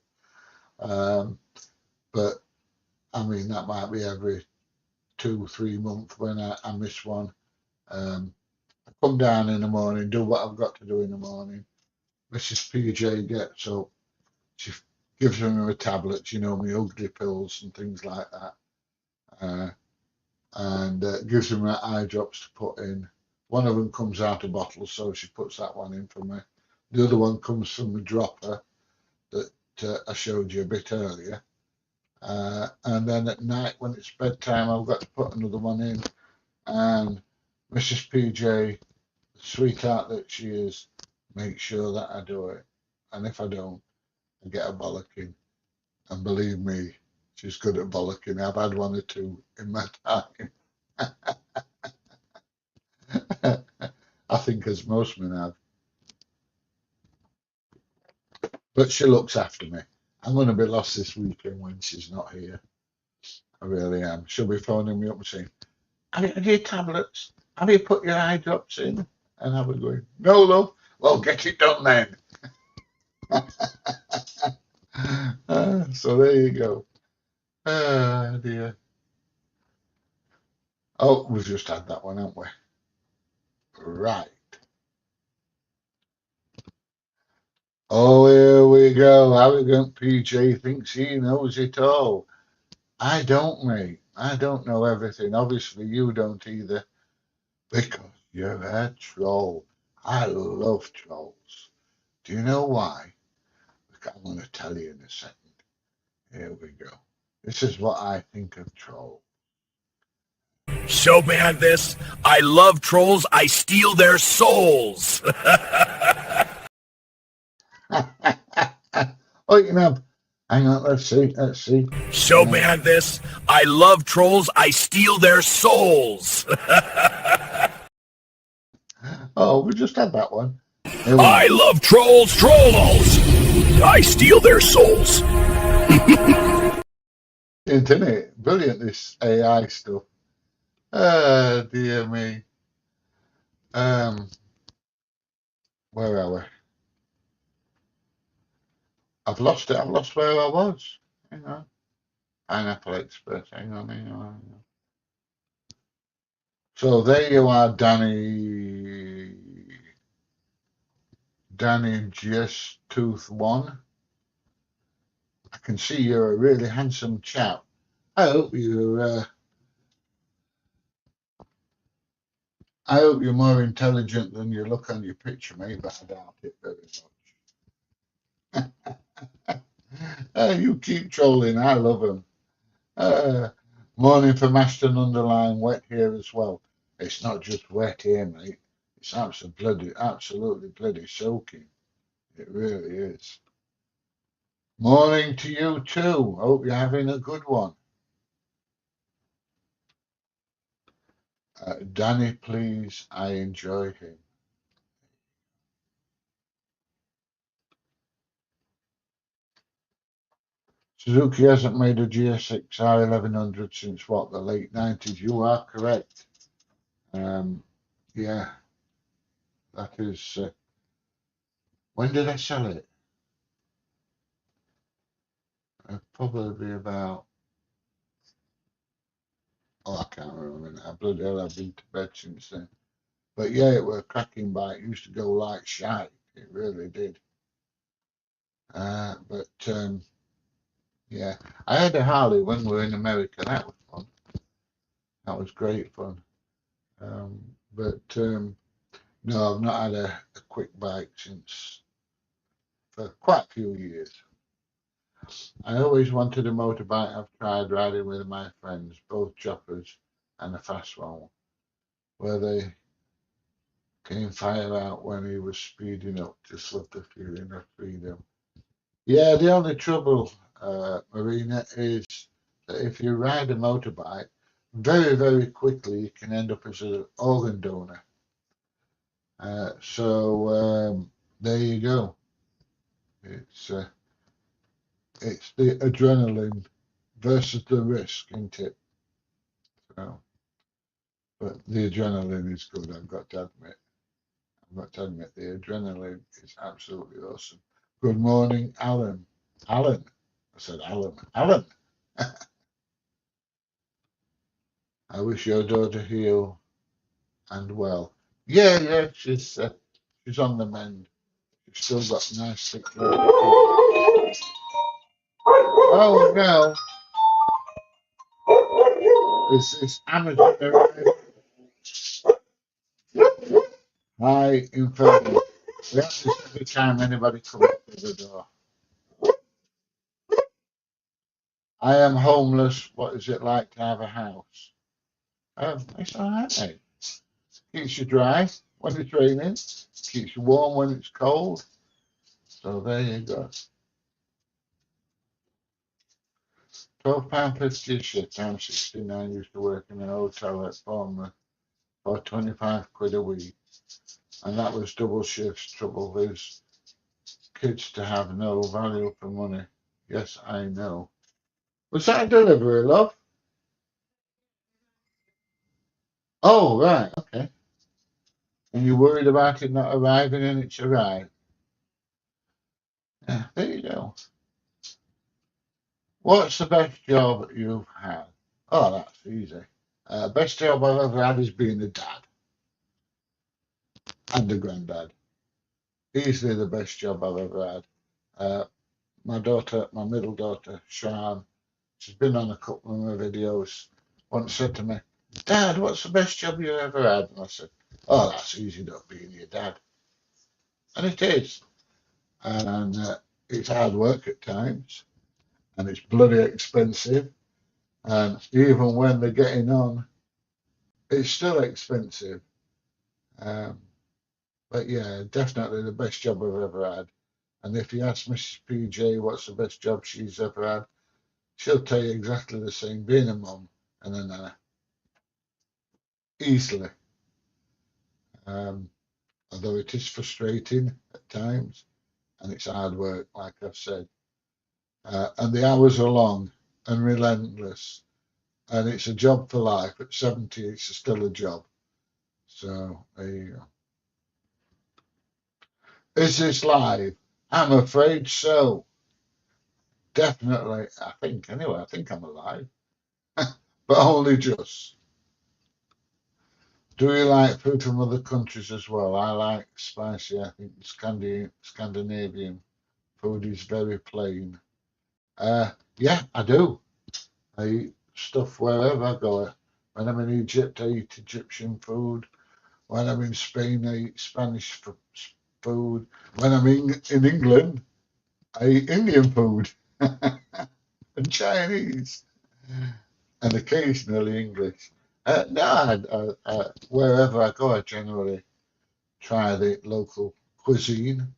Um, but I mean, that might be every 2, 3 months when I miss one. Um, I come down in the morning, do what I've got to do in the morning. Mrs. PJ gets up, she gives me my tablets, you know, my ugly pills and things like that, uh, and gives me my eye drops to put in. One of them comes out of bottle, so she puts that one in for me. The other one comes from a dropper that I showed you a bit earlier. And then at night, when it's bedtime, I've got to put another one in. And Mrs. PJ, sweetheart that she is, makes sure that I do it. And if I don't, I get a bollocking. And believe me, she's good at bollocking. I've had one or two in my time. I think as most men have. But she looks after me. I'm going to be lost this weekend when she's not here. I really am. She'll be phoning me up and saying, "Have you had your tablets? Have you put your eye drops in?" And I'll be going, "No, love." "Well, get it done then." So there you go. Ah, dear. Oh, we've just had that one, haven't we? Right. Oh, here we go. Arrogant PJ thinks he knows it all. I don't, mate. I don't know everything. Obviously, you don't either, because you're a troll. I love trolls. Do you know why? Look, I'm going to tell you in a second. Here we go. This is what I think of trolls. So bad this. I love trolls. I steal their souls. Oh, you know, hang on, let's see, let's see. So bad this. I love trolls. I steal their souls. Oh, we just had that one. I love trolls, trolls. I steal their souls. Isn't it? Brilliant, this AI stuff. Dear me. Where are we? I've lost it. I've lost where I was. Hang on. Pineapple Express. Hang on, hang on, hang on. So there you are, Danny. Danny Just Tooth One. I can see you're a really handsome chap. I hope you're more intelligent than you look on your picture, mate, but I doubt it very much. You keep trolling. I love them. Morning from Ashton underline wet here as well. It's not just wet here, mate. It's absolutely bloody soaking. It really is. Morning to you too. Hope you're having a good one. Danny, please. I enjoy him. Suzuki hasn't made a GSX-R 1100 since what, the late 90s? You are correct. Yeah, that is. When did I sell it? Probably about. Oh, I can't remember now. Bloody hell, I've been to bed since then. But yeah, it was a cracking bike. It used to go like shite. It really did. But yeah, I had a Harley when we were in America. That was fun. That was great fun. But no, I've not had a quick bike since for quite a few years. I always wanted a motorbike. I've tried riding with my friends, both choppers and a fast one, where they came fire out when he was speeding up. Just love the feeling of freedom. Yeah, the only trouble, Marina, is that if you ride a motorbike, very, very quickly you can end up as an organ donor. So there you go. It's it's the adrenaline versus the risk, isn't it? So, but the adrenaline is good. I've got to admit. I've got to admit the adrenaline is absolutely awesome. Good morning, Alan. Alan. I said Alan. Alan. I wish your daughter heal and well. Yeah, yeah, she's on the mend. She's still got nice thick little teeth. Oh no, it's Amazon arrived. Hi, Inferno. We have this every time anybody comes to the door. I am homeless. What is it like to have a house? It's all right, mate. Keeps you dry when it's raining. Keeps you warm when it's cold. So there you go. £12.50 a shift. I'm 69. Used to work in an hotel at Bournemouth for 25 quid a week. And that was double shifts. Trouble is, kids to have no value for money. Yes, I know. Was that a delivery, love? Oh, right. Okay. And you're worried about it not arriving and it's arrived. Yeah, there you go. What's the best job you've had? Oh, that's easy. Best job I've ever had is being a dad. and a granddad. Easily the best job I've ever had. My daughter, my middle daughter, Sian, she's been on a couple of my videos, once said to me, Dad, what's the best job you ever had? And I said, oh, that's easy, not being your dad. And it is. And it's hard work at times, and it's bloody expensive. And even when they're getting on, it's still expensive. Um, but yeah, definitely the best job I've ever had. And if you ask Mrs. PJ what's the best job she's ever had, she'll tell you exactly the same, being a mum and a nana, easily. Um, although it is frustrating at times, and it's hard work, like I've said. And the hours are long and relentless, and it's a job for life. At 70, it's still a job. So there you go. Is this live? I'm afraid so. Definitely. I think, anyway, I think I'm alive, but only just. Do you like food from other countries as well? I like spicy. I think Scandinavian food is very plain. Yeah, I do. I eat stuff wherever I go. When I'm in Egypt, I eat Egyptian food. When I'm in Spain, I eat Spanish food. When I'm in England, I eat Indian food and Chinese and occasionally English. No, wherever I go, I generally try the local cuisine,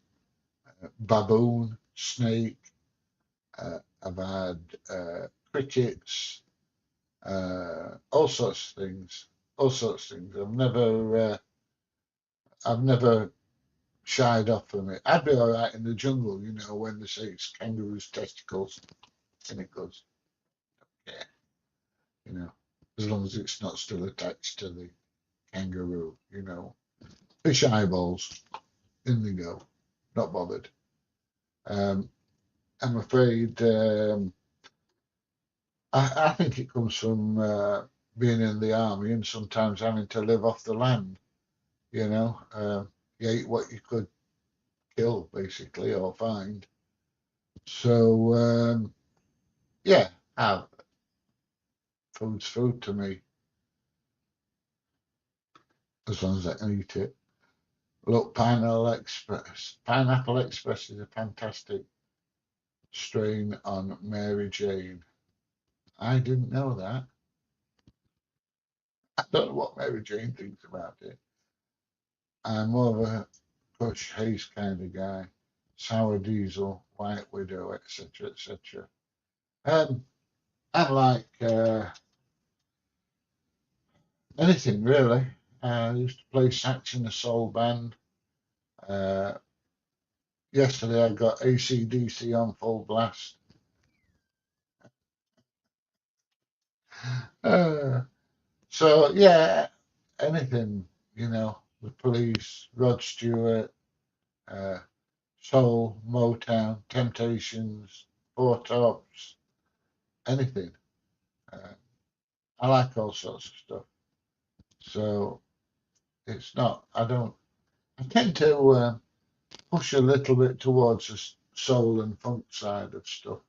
baboon, snake. I've had crickets, all sorts of things, all sorts of things. I've never shied off from it. I'd be all right in the jungle, when they say it's kangaroo's testicles, and it goes, yeah, as long as it's not still attached to the kangaroo, fish eyeballs, in they go, not bothered. I'm afraid. I think it comes from being in the army and sometimes having to live off the land. You ate what you could kill, basically, or find. So yeah, food's food to me, as long as I can eat it. Look, Pineapple Express. Pineapple Express is a fantastic strain on Mary Jane. I didn't know that. I don't know what Mary Jane thinks about it. I'm more of a Bush Hayes kind of guy. Sour Diesel, White Widow, etc., etc. I like anything really. I used to play sax in a soul band. Uh, Yesterday I got AC/DC on full blast. Uh, so yeah, anything, the Police, Rod Stewart, uh, Soul, Motown, Temptations, Four Tops, anything. Uh, I like all sorts of stuff. So it's not, I tend to push a little bit towards the soul and funk side of stuff,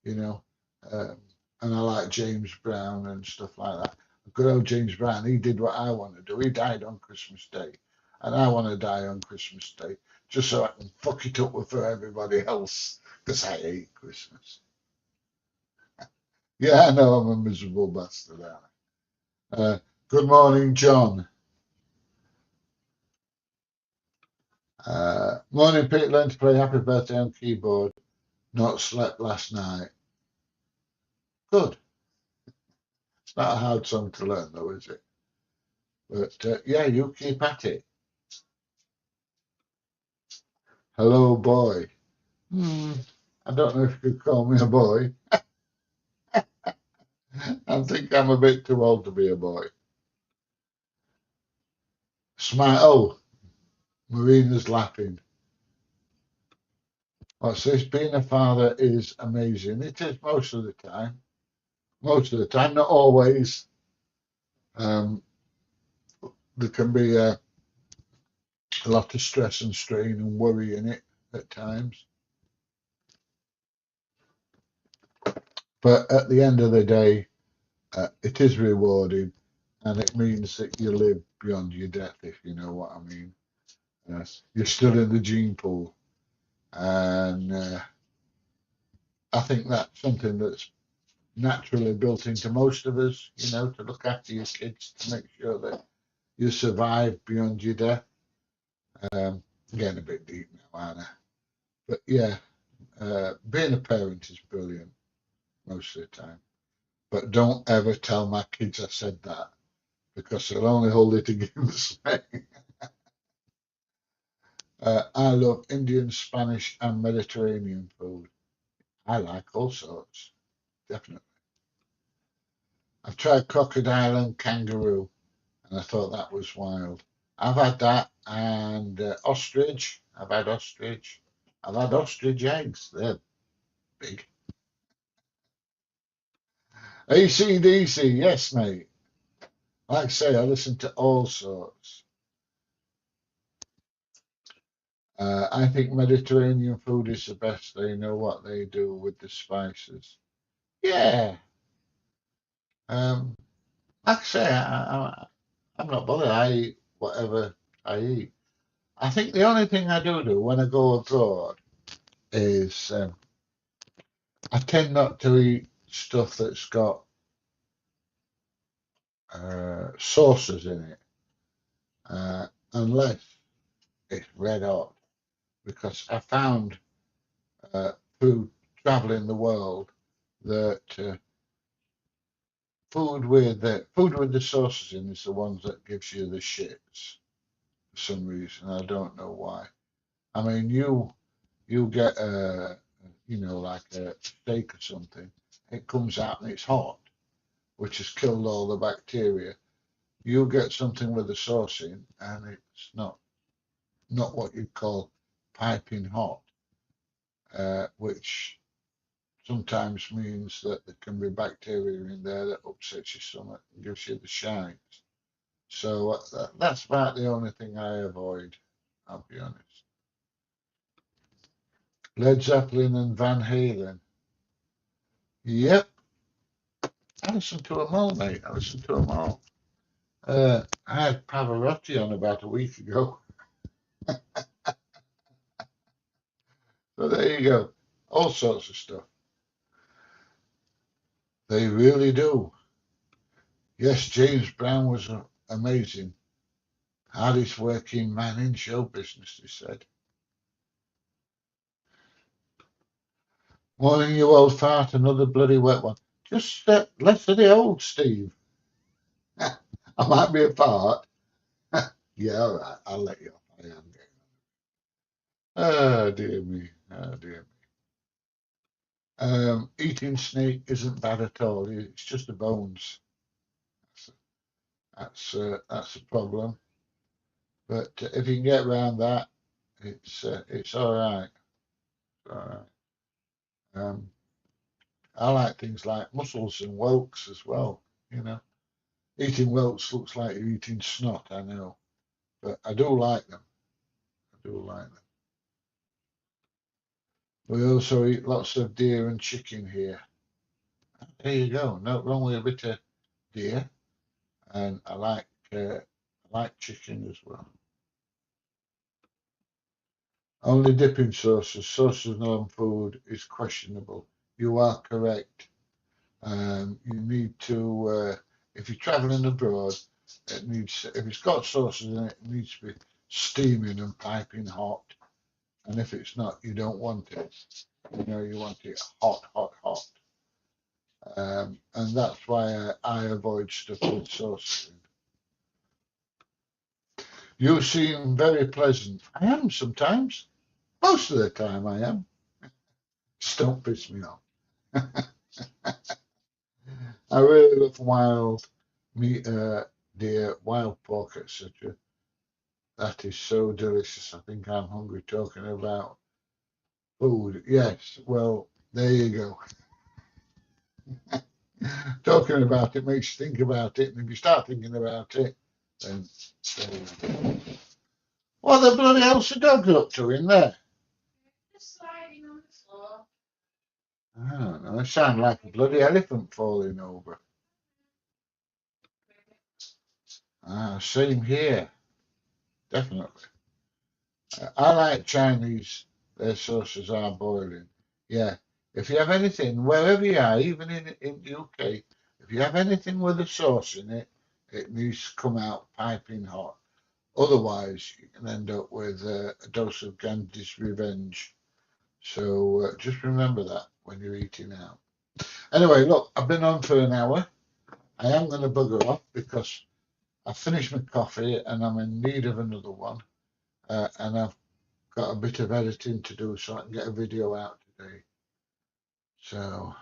you know. Um, and I like James Brown and stuff like that. Good old James Brown, he did what I want to do. He died on Christmas Day. And I want to die on Christmas Day just so I can fuck it up for everybody else because I hate Christmas. Yeah, I know I'm a miserable bastard, aren't I? Good morning, John. Morning, Pete. Learned to play Happy Birthday on keyboard. Not slept last night. Good. It's not a hard song to learn, though, is it? But yeah, you keep at it. Hello, boy. I don't know if you could call me a boy. I think I'm a bit too old to be a boy. Smile. Oh, Marina's laughing. What's this? Being a father is amazing. It is most of the time. Most of the time, not always. Um, there can be a lot of stress and strain and worry in it at times. But at the end of the day, it is rewarding, and it means that you live beyond your death, if you know what I mean. You're still in the gene pool, and I think that's something that's naturally built into most of us, to look after your kids, to make sure that you survive beyond your death. Getting a bit deep now, aren't I? But yeah, being a parent is brilliant most of the time. But don't ever tell my kids I said that, because they'll only hold it against me. I love Indian, Spanish, and Mediterranean food. I like all sorts, definitely. I've tried crocodile and kangaroo, and I thought that was wild. I've had that, and ostrich. I've had ostrich. I've had ostrich eggs. They're big. AC/DC, yes, mate. Like I say, I listen to all sorts. I think Mediterranean food is the best. They know what they do with the spices. Yeah. Um, like I say, I'm not bothered. I eat whatever I eat. I think the only thing I do when I go abroad is I tend not to eat stuff that's got sauces in it, unless it's red hot, because I found uh, through traveling the world that food with the sauces in is the ones that gives you the shits for some reason. I don't know why. I mean, you get like a steak or something. It comes out and it's hot, which has killed all the bacteria. You get something with a sauce in, and it's not what you'd call piping hot, which sometimes means that there can be bacteria in there that upsets your stomach and gives you the shines. So that's about the only thing I avoid, I'll be honest. Led Zeppelin and Van Halen. Yep, I listened to them all, mate. I listened to them all. I had Pavarotti on about a week ago. So there you go. All sorts of stuff. They really do. Yes, James Brown was amazing. Hardest working man in show business, he said. Morning, you old fart, another bloody wet one. Just less of the old, Steve. I might be a fart. Yeah, all right, I'll let you off. I am getting. Oh, dear me. Oh, dear me. Eating snake isn't bad at all. It's just the bones. That's a problem. But if you can get around that, it's all right. All right. Um, I like things like mussels and whelks as well. You know, eating whelks looks like you're eating snot. I know, but I do like them. I do like them. We also eat lots of deer and chicken here. There you go. No wrong with a bit of deer, and I like chicken as well. Only dipping sauces. Sauces on food is questionable. You are correct. You need to, if you're traveling abroad, if it's got sauces in it, it needs to be steaming and piping hot. And if it's not, you don't want it. You want it hot, hot, hot. And that's why I avoid stuff with sauces in. You seem very pleasant. I am sometimes. Most of the time I am. Just don't piss me off. I really love wild meat, deer, wild pork, etc. That is so delicious. I think I'm hungry talking about food. Yes, well, there you go. Talking about it makes you think about it, and if you start thinking about it, then there you go. What the bloody hell's the dog up to in there? Just sliding on the floor. I don't know. It sounds like a bloody elephant falling over. Same here. Definitely. I like Chinese. Their sauces are boiling. Yeah. If you have anything, wherever you are, even in the UK, if you have anything with a sauce in it, it needs to come out piping hot. Otherwise, you can end up with a dose of Gandhi's revenge. So just remember that when you're eating out. Anyway, look, I've been on for an hour. I am going to bugger off because I finished my coffee and I'm in need of another one. And I've got a bit of editing to do so I can get a video out today. So,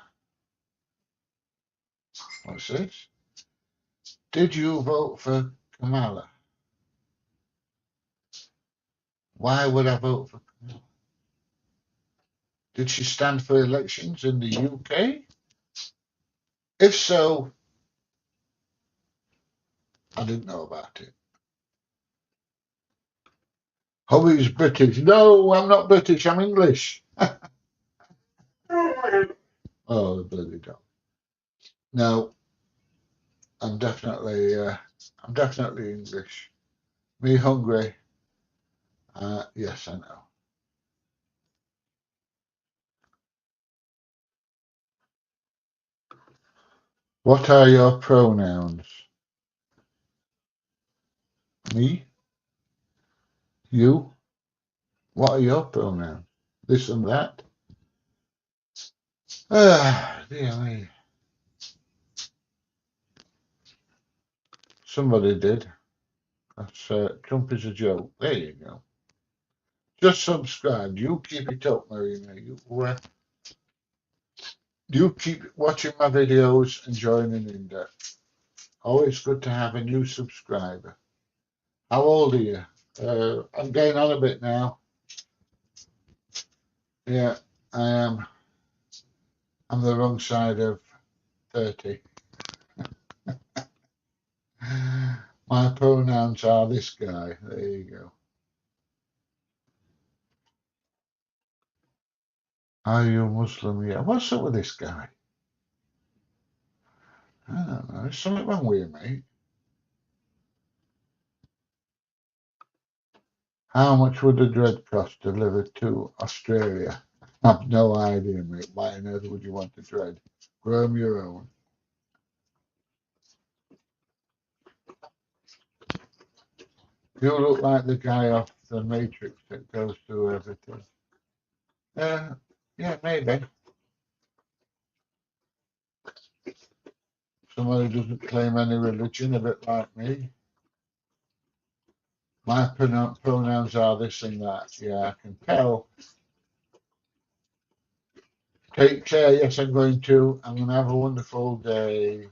what's this? Did you vote for Kamala? Why would I vote for Kamala? Did she stand for elections in the UK? If so, I didn't know about it. Hubby's British. No, I'm not British, I'm English. Oh, the bloody dog. No, I'm definitely English. Me hungry. Yes, I know. What are your pronouns? Me? You? What are your pronouns? This and that? Dear me. Somebody did. That's Trump is a joke. There you go. Just subscribe. You keep it up, Marina. You keep watching my videos and joining in there. Always good to have a new subscriber. How old are you? I'm getting on a bit now. Yeah, I am. I'm the wrong side of 30. My pronouns are this guy. There you go. Are you Muslim? Yeah. What's up with this guy? I don't know. There's something wrong with you, mate. How much would a dread cost delivered to Australia? I've no idea, mate. Why on earth would you want a dread? Grow 'em your own. You look like the guy off the Matrix that goes through everything. Yeah, maybe. Somebody who doesn't claim any religion, a bit like me. My pronouns are this and that. Yeah, I can tell. Take care. Yes, I'm going to. I'm going to have a wonderful day.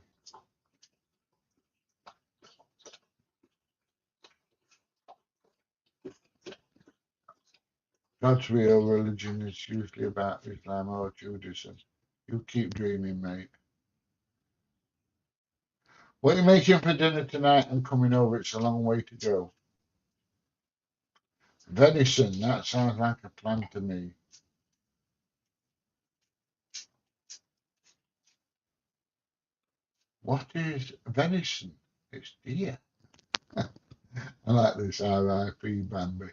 God's real religion is usually about Islam or Judaism. You keep dreaming, mate. What are you making for dinner tonight? I'm coming over. It's a long way to go. Venison. That sounds like a plan to me. What is venison? It's deer. I like this R.I.P. Bambi.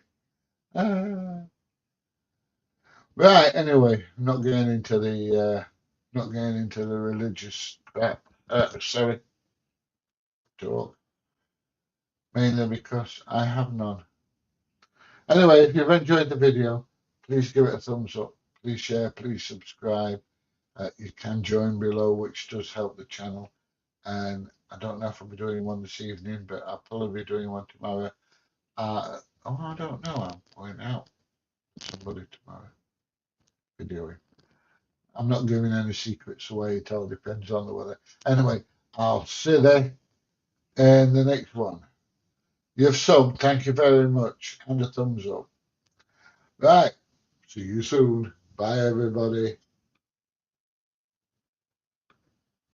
Right. Anyway, not getting into the religious crap. Sorry, talk. Mainly because I have none. Anyway, if you've enjoyed the video, please give it a thumbs up. Please share. Please subscribe. You can join below, which does help the channel. And I don't know if I'll be doing one this evening, but I'll probably be doing one tomorrow. I don't know. I'm going out with somebody tomorrow. Videoing. I'm not giving any secrets away. It all depends on the weather. Anyway, I'll see you there in the next one. You've subbed. Thank you very much. And a thumbs up. Right. See you soon. Bye, everybody.